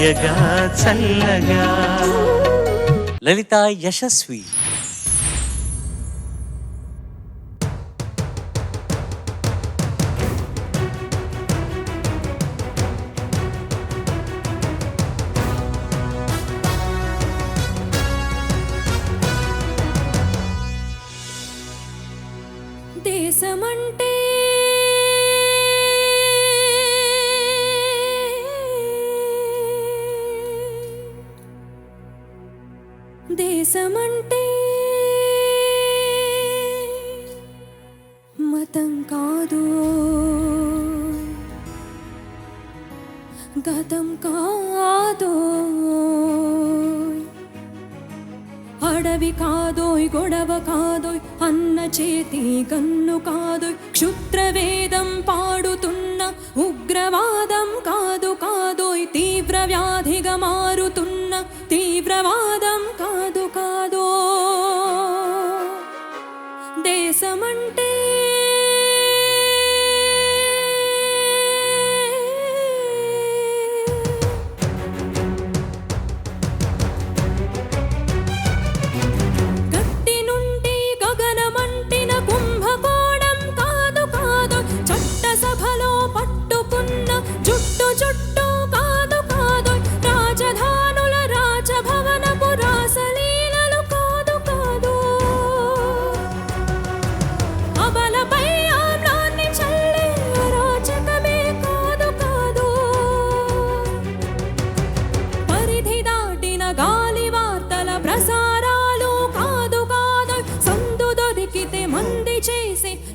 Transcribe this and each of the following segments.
తీయగా చల్లగా. లలిత యశస్వి. దేశమంటే దేశమంటే మతం కాదు, గతం కాదు, అడవి కాదోయ్, గొడవ కాదోయ్, అన్న చేతి కన్ను కాదోయ్, క్షుద్రవేదం పాడుతున్న ఉగ్రవాదం కాదు కాదోయ్, తీవ్ర వ్యాధిగా మారుతున్న తీవ్రవాదం కాదు కాదో. దేశమంటే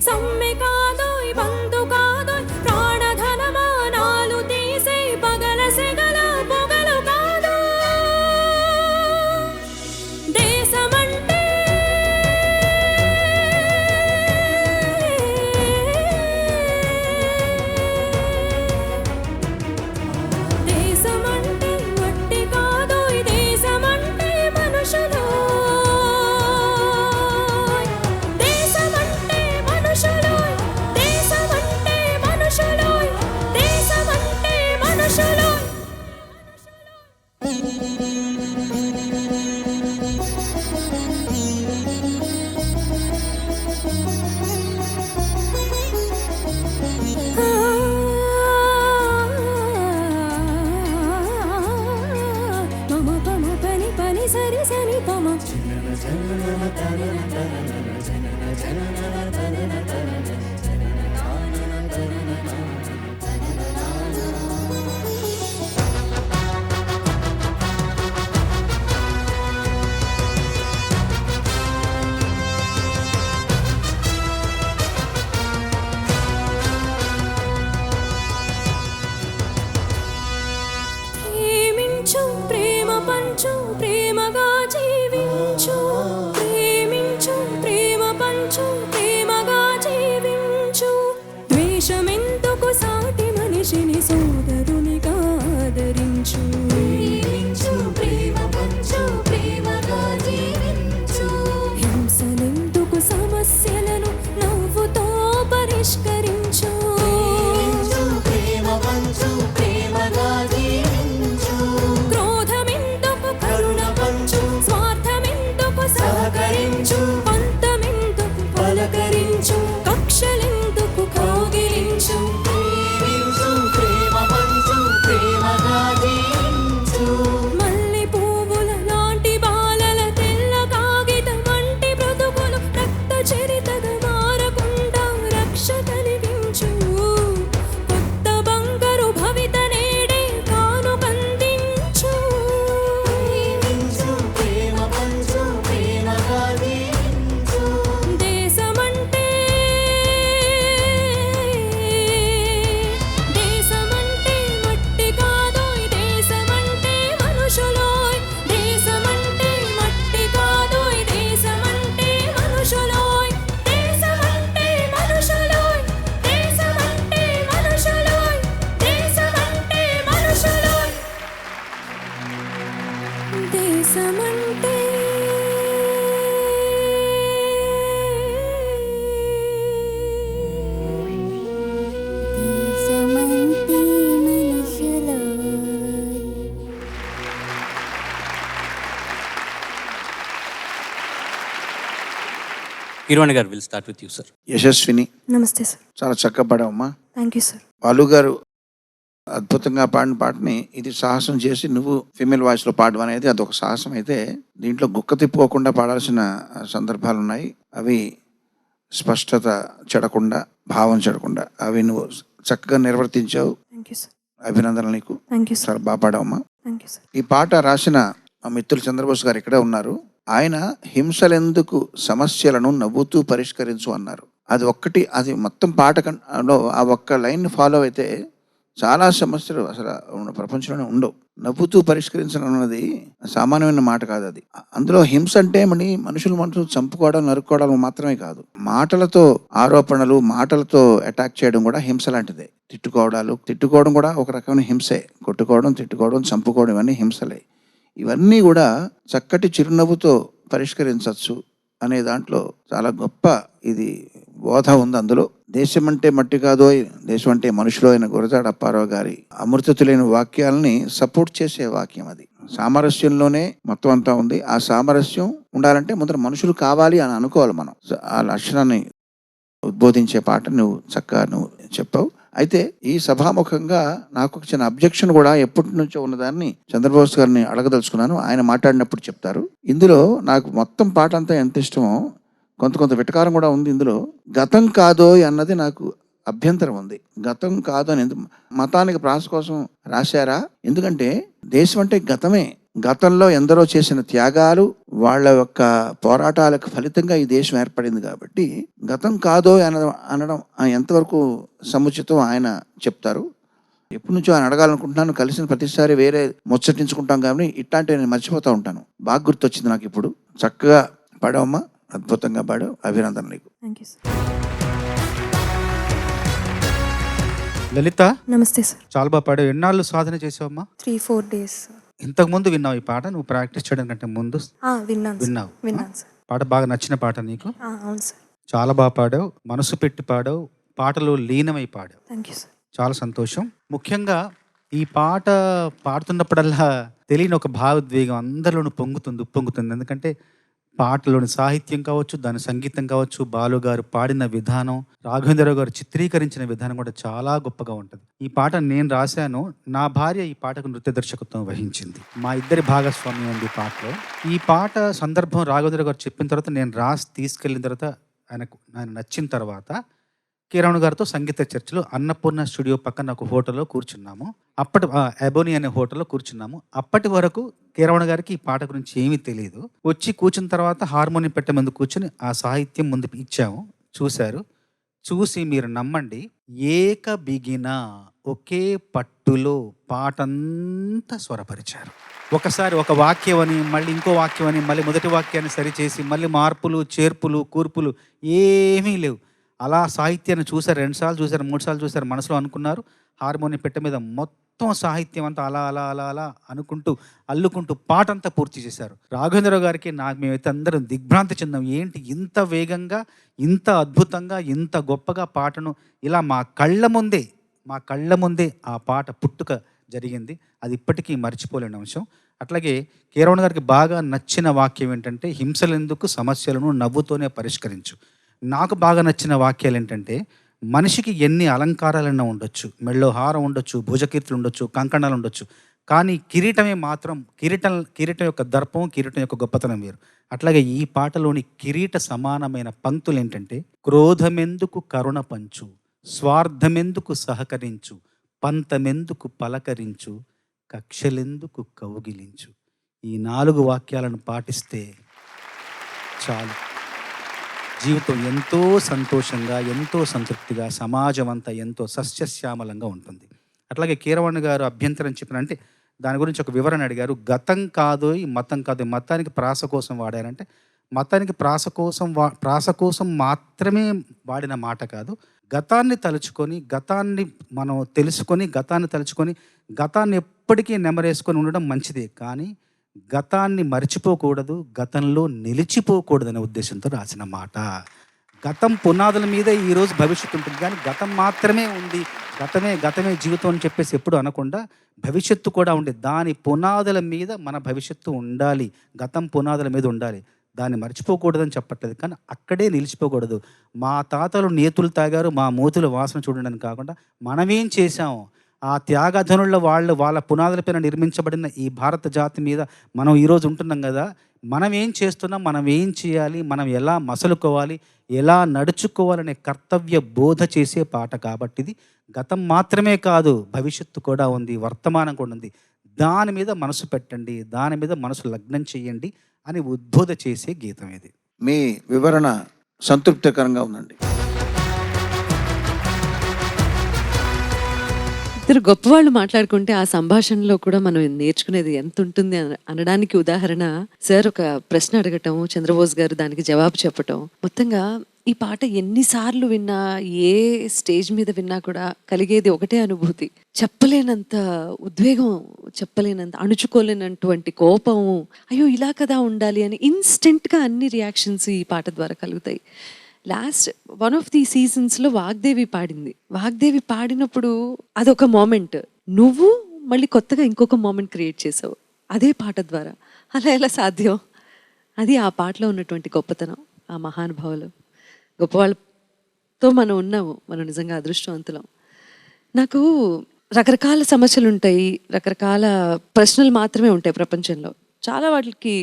సమ్మె కాదోయ్, బంధు కాదోయ్, ప్రాణధనమానాలు తీసే పగల సెగల పొగలు కాదు. దేశమంటే దేశమంటే మట్టి కాదోయ్, దేశమంటే మనుషులు. సరి సని పమ ప్రేమించు, ప్రేమ పంచు, ప్రేమగా జీవించు. ప్రేమించు, ప్రేమ పంచు, ప్రేమగా జీవించు. ద్వేషమెందుకు Keeravani garu will start with you sir. Yashaswini నమస్తే సార్. చాలా చక్కగా పాడావమ్మా. Thank you sir. Balu garu అద్భుతంగా పాడిన పాటని ఇది సాహసం చేసి నువ్వు ఫీమేల్ వాయిస్లో పాడడం అనేది అదొక సాహసం. అయితే దీంట్లో గుక్క తిప్పుకోకుండా పాడాల్సిన సందర్భాలు ఉన్నాయి. అవి స్పష్టత చెడకుండా, భావం చెడకుండా అవి నువ్వు చక్కగా నిర్వర్తించావు. Thank you sir. అభినందనలు నీకు. Thank you sir. చాలా బాగా పాడావమ్మా. Thank you sir. ఈ పాట రాసిన మా మిత్రులు చంద్రబోస్ గారు ఇక్కడే ఉన్నారు. ఆయన హింసలెందుకు సమస్యలను నవ్వుతూ పరిష్కరించు అన్నారు. అది ఒక్కటి, అది మొత్తం పాట ఆ ఒక్క లైన్ ఫాలో అయితే చాలా సమస్యలు అసలు ప్రపంచంలోనే ఉండవు. నవ్వుతూ పరిష్కరించడం అన్నది సామాన్యమైన మాట కాదు. అది అందులో హింస అంటే మనుషులు చంపుకోవడం, నరుక్కోవడం మాత్రమే కాదు, మాటలతో ఆరోపణలు, మాటలతో అటాక్ చేయడం కూడా హింస లాంటిదే. తిట్టుకోవడం కూడా ఒక రకమైన హింసే. తిట్టుకోవడం, చంపుకోవడం ఇవన్నీ హింసలే. ఇవన్నీ కూడా చక్కటి చిరునవ్వుతో పరిష్కరించవచ్చు అనే దాంట్లో చాలా గొప్ప ఇది బోధ ఉంది. అందులో దేశం అంటే మట్టి కాదో, దేశం అంటే మనుషులు అయిన గురజాడ అప్పారావు గారి అమృతతులైన వాక్యాలని సపోర్ట్ చేసే వాక్యం. అది సామరస్యంలోనే మొత్తం అంతా ఉంది. ఆ సామరస్యం ఉండాలంటే ముందర మనుషులు కావాలి అని అనుకోవాలి మనం. ఆ లక్షణాన్ని ఉద్బోధించే పాట నువ్వు చక్కగా చెప్పావు. అయితే ఈ సభాముఖంగా నాకు ఒక చిన్న అబ్జెక్షన్ కూడా ఎప్పటి నుంచో ఉన్నదాన్ని చంద్రబోస్ గారిని అడగదలుచుకున్నాను. ఆయన మాట్లాడినప్పుడు చెప్తారు. ఇందులో నాకు మొత్తం పాట అంతా ఎంత ఇష్టమో కొంత వెటకారం కూడా ఉంది. ఇందులో గతం కాదో అన్నది నాకు అభ్యంతరం ఉంది. గతం కాదు అని మతానికి ప్రాస కోసం రాశారా? ఎందుకంటే దేశం అంటే గతమే. గతంలో ఎందరో చేసిన త్యాగాలు, వాళ్ళ యొక్క పోరాటాలకు ఫలితంగా ఈ దేశం ఏర్పడింది. కాబట్టి గతం కాదో అనడం ఎంతవరకు సముచితం ఆయన చెప్తారు. ఎప్పటి నుంచో ఆయన అడగాలనుకుంటున్నాను. కలిసిన ప్రతిసారి వేరే ముచ్చటించుకుంటాం కాబట్టి ఇట్లాంటివి నేను మర్చిపోతూ ఉంటాను. బాగా గుర్తొచ్చింది నాకు ఇప్పుడు. చక్కగా పాడావమ్మా, అద్భుతంగా పాడావు. అభినందనలు నీకు. Thank you sir. లలిత, నమస్తే సార్. చాలా బాగా పాడావు. ఎన్నాళ్ళు సాధన చేసావమ్మా? 3-4 days. ఇంతకుముందు విన్నావు ఈ పాట? నువ్వు ప్రాక్టీస్ చేయడం కంటే ముందు విన్నాను సార్. పాట బాగా నచ్చిన పాట నీకు? అవును సార్. చాలా బాగా పాడావు, మనసు పెట్టి పాడావు, పాటలో లీనమై పాడావు. Thank you sir. చాలా సంతోషం. ముఖ్యంగా ఈ పాట పాడుతున్నప్పుడల్లా తెలియని ఒక భావోద్వేగం అందరిలోనూ ఉప్పొంగుతుంది. ఎందుకంటే పాటలోని సాహిత్యం కావచ్చు, దాని సంగీతం కావచ్చు, బాలు గారు పాడిన విధానం, రాఘవేంద్రరావు గారు చిత్రీకరించిన విధానం కూడా చాలా గొప్పగా ఉంటుంది. ఈ పాట నేను రాశాను. నా భార్య ఈ పాటకు నృత్య దర్శకత్వం వహించింది. మా ఇద్దరి భాగస్వామ్యం ఉంది ఈ పాటలో. ఈ పాట సందర్భం రాఘవేంద్ర గారు చెప్పిన తర్వాత నేను రాసి తీసుకెళ్ళిన తర్వాత ఆయన నచ్చిన తర్వాత కీరవాణి గారితో సంగీత చర్చలు అన్నపూర్ణ స్టూడియో పక్కన ఒక హోటల్లో కూర్చున్నాము. అబోని అనే హోటల్లో కూర్చున్నాము. అప్పటి వరకు కీరవాణి గారికి ఈ పాట గురించి ఏమీ తెలియదు. వచ్చి కూర్చున్న తర్వాత హార్మోనియం పెట్టే ముందు కూర్చొని ఆ సాహిత్యం ముందు ఇచ్చాము. చూసి మీరు నమ్మండి, ఏక బిగిన ఒకే పట్టులో పాటంతా స్వరపరిచారు. ఒకసారి ఒక వాక్యం అని, మళ్ళీ ఇంకో వాక్యం అని, మళ్ళీ మొదటి వాక్యాన్ని సరిచేసి, మళ్ళీ మార్పులు, చేర్పులు, కూర్పులు ఏమీ లేవు. అలా సాహిత్యాన్ని చూశారు. 2 సార్లు చూశారు, 3 సార్లు చూశారు. మనసులో అనుకున్నారు. హార్మోనియం పెట్టె మీద మొత్తం సాహిత్యం అంతా అలా అలా అలా అలా అనుకుంటూ అల్లుకుంటూ పాట అంతా పూర్తి చేశారు. రాఘవేంద్రరావు గారికి మేమైతే అందరం దిగ్భ్రాంతి చెందాం. ఏంటి ఇంత వేగంగా, ఇంత అద్భుతంగా, ఇంత గొప్పగా పాటను ఇలా మా కళ్ళ ముందే ఆ పాట పుట్టుక జరిగింది. అది ఇప్పటికీ మర్చిపోలేని అంశం. అట్లాగే కీరవాణి గారికి బాగా నచ్చిన వాక్యం ఏంటంటే, హింసలెందుకు సమస్యలను నవ్వుతోనే పరిష్కరించు. నాకు బాగా నచ్చిన వాక్యాలు ఏంటంటే, మనిషికి ఎన్ని అలంకారాలన్నా ఉండొచ్చు, మెళ్ళో హారం ఉండొచ్చు, భుజకీర్తులు ఉండొచ్చు, కంకణాలు ఉండొచ్చు, కానీ కిరీటమే మాత్రం కిరీటం యొక్క దర్పం, కిరీటం యొక్క గొప్పతనం వేరు. అట్లాగే ఈ పాటలోని కిరీట సమానమైన పంక్తులు ఏంటంటే, క్రోధమెందుకు కరుణ పంచు, స్వార్థమెందుకు సహకరించు, పంతమెందుకు పలకరించు, కక్షలెందుకు కౌగిలించు. ఈ 4 వాక్యాలను పాటిస్తే చాలు, జీవితం ఎంతో సంతోషంగా, ఎంతో సంతృప్తిగా, సమాజం అంతా ఎంతో సస్యశ్యామలంగా ఉంటుంది. అట్లాగే కీరవాణి గారు అభ్యంతరం చెప్పినంటే దాని గురించి ఒక వివరణ అడిగారు. గతం కాదోయ్ మతం కాదు. మతానికి ప్రాస కోసం వాడారంటే, మతానికి ప్రాస కోసం మాత్రమే వాడిన మాట కాదు. గతాన్ని తలుచుకొని, గతాన్ని మనం తెలుసుకొని, గతాన్ని ఎప్పటికీ నెమరేసుకొని ఉండడం మంచిదే. కానీ గతాన్ని మర్చిపోకూడదు, గతంలో నిలిచిపోకూడదనే ఉద్దేశంతో రాసిన మాట. గతం పునాదుల మీదే ఈరోజు భవిష్యత్తు ఉంటుంది. కానీ గతం మాత్రమే ఉంది, గతమే జీవితం అని చెప్పేసి ఎప్పుడు అనకుండా భవిష్యత్తు కూడా ఉంది. దాని పునాదుల మీద మన భవిష్యత్తు ఉండాలి, గతం పునాదుల మీద ఉండాలి. దాన్ని మర్చిపోకూడదని చెప్పట్లేదు, కానీ అక్కడే నిలిచిపోకూడదు. మా తాతలు నేతులు తాగారు, మా మూతుల వాసన చూడండి అని కాకుండా మనమేం చేశాము, ఆ త్యాగధనుల వాళ్ళ పునాదులపైన నిర్మించబడిన ఈ భారత జాతి మీద మనం ఈరోజు ఉంటున్నాం కదా, మనం ఏం చేస్తున్నాం, మనం ఏం చేయాలి, మనం ఎలా మసలుకోవాలి, ఎలా నడుచుకోవాలనే కర్తవ్య బోధ చేసే పాట కాబట్టి ఇది గతం మాత్రమే కాదు, భవిష్యత్తు కూడా ఉంది, వర్తమానం కూడా ఉంది. దాని మీద మనసు పెట్టండి, దాని మీద మనసు లగ్నం చేయండి అని ఉద్బోధ చేసే గీతం ఇది. మీ వివరణ సంతృప్తికరంగా ఉందండి. ఇద్దరు గొప్పవాళ్ళు మాట్లాడుకుంటే ఆ సంభాషణలో కూడా మనం నేర్చుకునేది ఎంత ఉంటుంది అనడానికి ఉదాహరణ సార్ ఒక ప్రశ్న అడగటం, చంద్రబోస్ గారు దానికి జవాబు చెప్పటం. మొత్తంగా ఈ పాట ఎన్నిసార్లు విన్నా, ఏ స్టేజ్ మీద విన్నా కూడా కలిగేది ఒకటే అనుభూతి. చెప్పలేనంత ఉద్వేగం, చెప్పలేనంత అణుచుకోలేనటువంటి కోపము, అయ్యో ఇలా కదా ఉండాలి అని ఇన్స్టెంట్గా అన్ని రియాక్షన్స్ ఈ పాట ద్వారా కలుగుతాయి. లాస్ట్ వన్ ఆఫ్ ది సీజన్స్లో వాగ్దేవి పాడింది. వాగ్దేవి పాడినప్పుడు అదొక మూమెంట్, నువ్వు మళ్ళీ కొత్తగా ఇంకొక మూమెంట్ క్రియేట్ చేసావు అదే పాట ద్వారా. అలా ఎలా సాధ్యం? అది ఆ పాటలో ఉన్నటువంటి గొప్పతనం. ఆ మహానుభావులు గొప్పవాళ్ళతో మనం ఉన్నాము, మనం నిజంగా అదృష్టవంతులం. నాకు రకరకాల సమస్యలు ఉంటాయి, రకరకాల ప్రశ్నలు మాత్రమే ఉంటాయి ప్రపంచంలో. చాలా వాటికి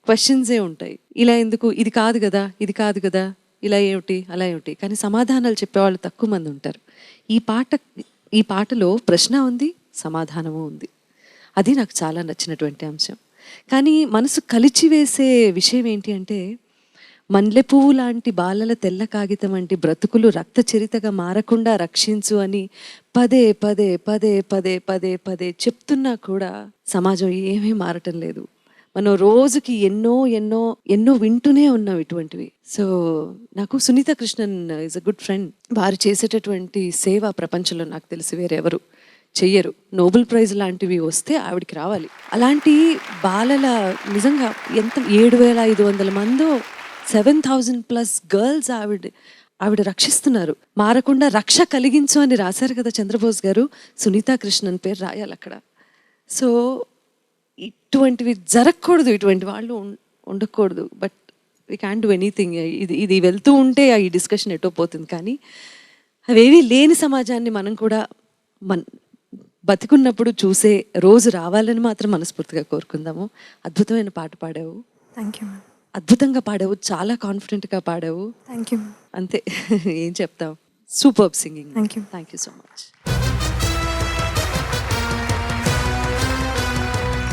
క్వశ్చన్సే ఉంటాయి. ఇలా ఎందుకు, ఇది కాదు కదా, ఇది కాదు కదా, ఇలా ఏమిటి, అలా ఏమిటి, కానీ సమాధానాలు చెప్పేవాళ్ళు తక్కువ మంది ఉంటారు. ఈ పాటలో ప్రశ్న ఉంది, సమాధానము ఉంది. అది నాకు చాలా నచ్చినటువంటి అంశం. కానీ మనసు కలిచివేసే విషయం ఏంటి అంటే, మల్లె పువ్వు లాంటి బాలల తెల్ల కాగితం వంటి బ్రతుకులు రక్త చరితగా మారకుండా రక్షించు అని పదే పదే పదే పదే పదే పదే చెప్తున్నా కూడా సమాజం ఏమీ మారటం లేదు. మనం రోజుకి ఎన్నో ఎన్నో ఎన్నో వింటూనే ఉన్నాం ఇటువంటివి. సో నాకు Sunitha Krishnan is a good friend. వారు చేసేటటువంటి సేవ ప్రపంచంలో నాకు తెలిసి వేరెవరు చెయ్యరు. నోబెల్ ప్రైజ్ లాంటివి వస్తే ఆవిడికి రావాలి. అలాంటి బాలల నిజంగా ఎంత 7,500 మందో 7,000+ గర్ల్స్ ఆవిడ రక్షిస్తున్నారు. మారకుండా రక్ష కలిగించు అని రాశారు కదా చంద్రబోస్ గారు. సునీత కృష్ణన్ పేరు రాయాలి అక్కడ. సో ఇటువంటివి జరగకూడదు, ఇటువంటి వాళ్ళు ఉండకూడదు. But we can do anything. ఇది వెళ్తూ ఉంటే ఈ డిస్కషన్ ఎటో పోతుంది. కానీ అవేవి లేని సమాజాన్ని మనం కూడా బతికున్నప్పుడు చూసే రోజు రావాలని మాత్రం మనస్ఫూర్తిగా కోరుకుందాము. అద్భుతమైన పాట పాడావు. Thank you ma'am. అద్భుతంగా పాడావు, చాలా కాన్ఫిడెంట్గా పాడావు. Thank you ma'am. అంతే, ఏం చెప్తావు. Superb singing. Thank you. Thank you so much.